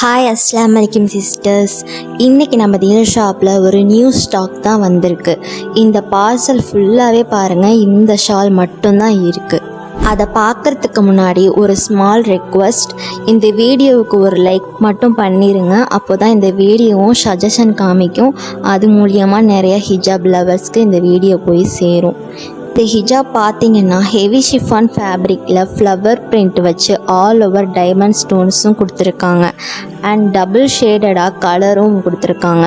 Hi அஸ்ஸலாமு அலைக்கும் sisters. இன்றைக்கி நம்ம தீனல் ஷாப்பில் ஒரு நியூ ஸ்டாக் தான் வந்திருக்கு. இந்த பார்சல் ஃபுல்லாகவே பாருங்கள், இந்த ஷால் மட்டும்தான் இருக்குது. அதை பார்க்குறதுக்கு முன்னாடி ஒரு ஸ்மால் ரெக்வஸ்ட், இந்த வீடியோவுக்கு ஒரு லைக் மட்டும் பண்ணிடுங்க. அப்போ தான் இந்த வீடியோவும் சஜஷன் காமிக்கும். அது மூலியமாக நிறைய ஹிஜாப் லவர்ஸ்க்கு இந்த வீடியோ போய் சேரும். இந்த ஹிஜாப் பார்த்தீங்கன்னா ஹெவி ஷிஃபான் ஃபேப்ரிக்கில் ஃப்ளவர் பிரிண்ட் வச்சு ஆல் ஓவர் டைமண்ட் ஸ்டோன்ஸும் கொடுத்துருக்காங்க. அண்ட் டபுள் ஷேடடாக கலரும் கொடுத்துருக்காங்க.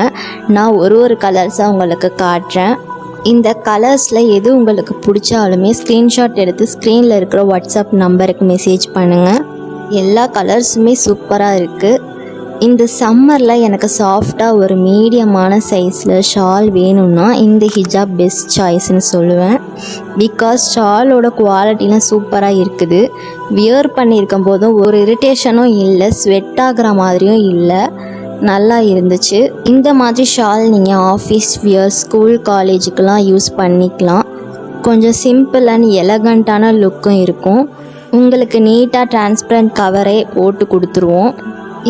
நான் ஒரு கலர்ஸாக உங்களுக்கு காட்டுறேன். இந்த கலர்ஸில் எது உங்களுக்கு பிடிச்சாலுமே ஸ்க்ரீன்ஷாட் எடுத்து ஸ்க்ரீனில் இருக்கிற வாட்ஸ்அப் நம்பருக்கு மெசேஜ் பண்ணுங்கள். எல்லா கலர்ஸுமே சூப்பராக இருக்குது. இந்த சம்மரில் எனக்கு சாஃப்டாக ஒரு மீடியமான சைஸில் ஷால் வேணும்னா இந்த ஹிஜாப் பெஸ்ட் சாய்ஸ்ன்னு சொல்லுவேன். பிகாஸ் ஷாலோட குவாலிட்டிலாம் சூப்பராக இருக்குது. வியர் பண்ணியிருக்கும் போதும் ஒரு இரிட்டேஷனும் இல்லை, ஸ்வெட் ஆகிற மாதிரியும் இல்லை, நல்லா இருந்துச்சு. இந்த மாதிரி ஷால் நீங்கள் ஆஃபீஸ் வியர், ஸ்கூல், காலேஜுக்கெலாம் யூஸ் பண்ணிக்கலாம். கொஞ்சம் சிம்பிள் அண்ட் எலகண்ட்டான லுக்கும் இருக்கும். உங்களுக்கு நீட்டாக டிரான்ஸ்பரண்ட் கவரே போட்டு கொடுத்துருவோம்.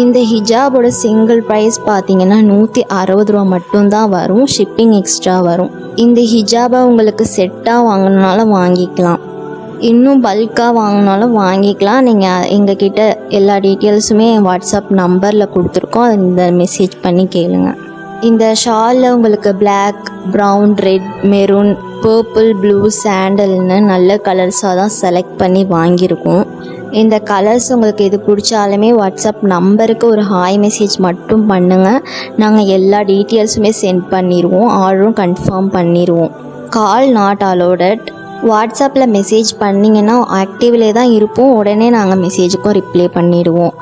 இந்த ஹிஜாபோட சிங்கிள் ப்ரைஸ் பார்த்தீங்கன்னா 160 ரூபா மட்டும்தான் வரும். ஷிப்பிங் எக்ஸ்ட்ரா வரும். இந்த ஹிஜாபை உங்களுக்கு செட்டாக வாங்கினாலும் வாங்கிக்கலாம், இன்னும் பல்காக வாங்கினாலும் வாங்கிக்கலாம். நீங்கள் எங்ககிட்ட எல்லா டீட்டெயில்ஸுமே வாட்ஸ்அப் நம்பரில் கொடுத்துருக்கோம். அதை இந்த மெசேஜ் பண்ணி கேளுங்க. இந்த ஷாலில் உங்களுக்கு black, brown, red, maroon, purple, blue, சாண்டல்னு நல்ல கலர்ஸாக தான் செலக்ட் பண்ணி வாங்கியிருக்கோம். இந்த கலர்ஸ் உங்களுக்கு எது பிடிச்சாலுமே வாட்ஸ்அப் நம்பருக்கு ஒரு ஹாய் மெசேஜ் மட்டும் பண்ணுங்கள். நாங்கள் எல்லா டீட்டெயில்ஸுமே சென்ட் பண்ணிடுவோம். ஆர்டரும் கன்ஃபார்ம் பண்ணிடுவோம். கால் நாட் அலோடட். வாட்ஸ்அப்பில் மெசேஜ் பண்ணிங்கன்னா ஆக்டிவ்லே தான் இருப்போம். உடனே நாங்கள் மெசேஜுக்கும் ரிப்ளை பண்ணிடுவோம்.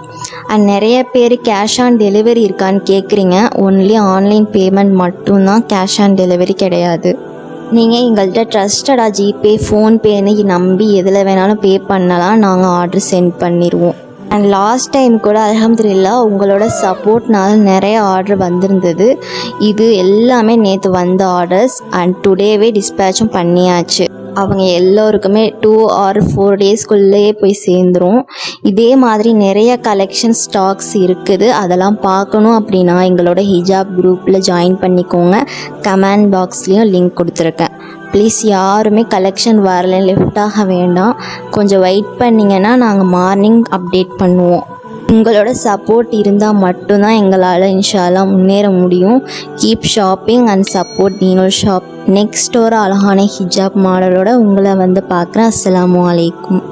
அண்ட் நிறைய பேர் கேஷ் ஆன் டெலிவரி இருக்கான்னு கேட்குறீங்க. ஒன்லி ஆன்லைன் பேமெண்ட் மட்டும்தான், கேஷ் ஆன் டெலிவரி கிடையாது. நீங்கள் எங்கள்கிட்ட ட்ரஸ்டடாக ஜிபே, ஃபோன்பேன்னு நம்பி எதில் வேணாலும் பே பண்ணலாம். நாங்கள் ஆர்டர் சென்ட் பண்ணிடுவோம். அண்ட் லாஸ்ட் டைம் கூட அல்ஹம்துலில்லாஹ் உங்களோட சப்போர்ட்னால நிறைய ஆர்டர் வந்திருந்தது. இது எல்லாமே நேற்று வந்த ஆர்டர்ஸ். அண்ட் டுடேவே டிஸ்பேச்சும் பண்ணியாச்சு. அவங்க எல்லோருக்குமே 2 or 4 டேஸ்க்குள்ளேயே போய் சேர்ந்துடும். இதே மாதிரி நிறைய கலெக்ஷன் ஸ்டாக்ஸ் இருக்குது. அதெல்லாம் பார்க்கணும் அப்படின்னா எங்களோட ஹிஜாப் குரூப்பில் ஜாயின் பண்ணிக்கோங்க. கமெண்ட் பாக்ஸ்லேயும் லிங்க் கொடுத்துருக்கேன். ப்ளீஸ் யாருமே கலெக்ஷன் வரல லெஃப்ட் ஆக வேண்டாம். கொஞ்சம் வெயிட் பண்ணிங்கன்னா நாங்கள் மார்னிங் அப்டேட் பண்ணுவோம். உங்களோட சப்போர்ட் இருந்தால் மட்டும்தான் எங்களால் இன்ஷா அல்லாஹ் முன்னேற முடியும். Keep shopping and support Theenal shop. Next ஒரு அழகான ஹிஜாப் மாடலோட உங்களை வந்து பார்க்குறேன். அஸ்ஸலாமு அலைக்கும்.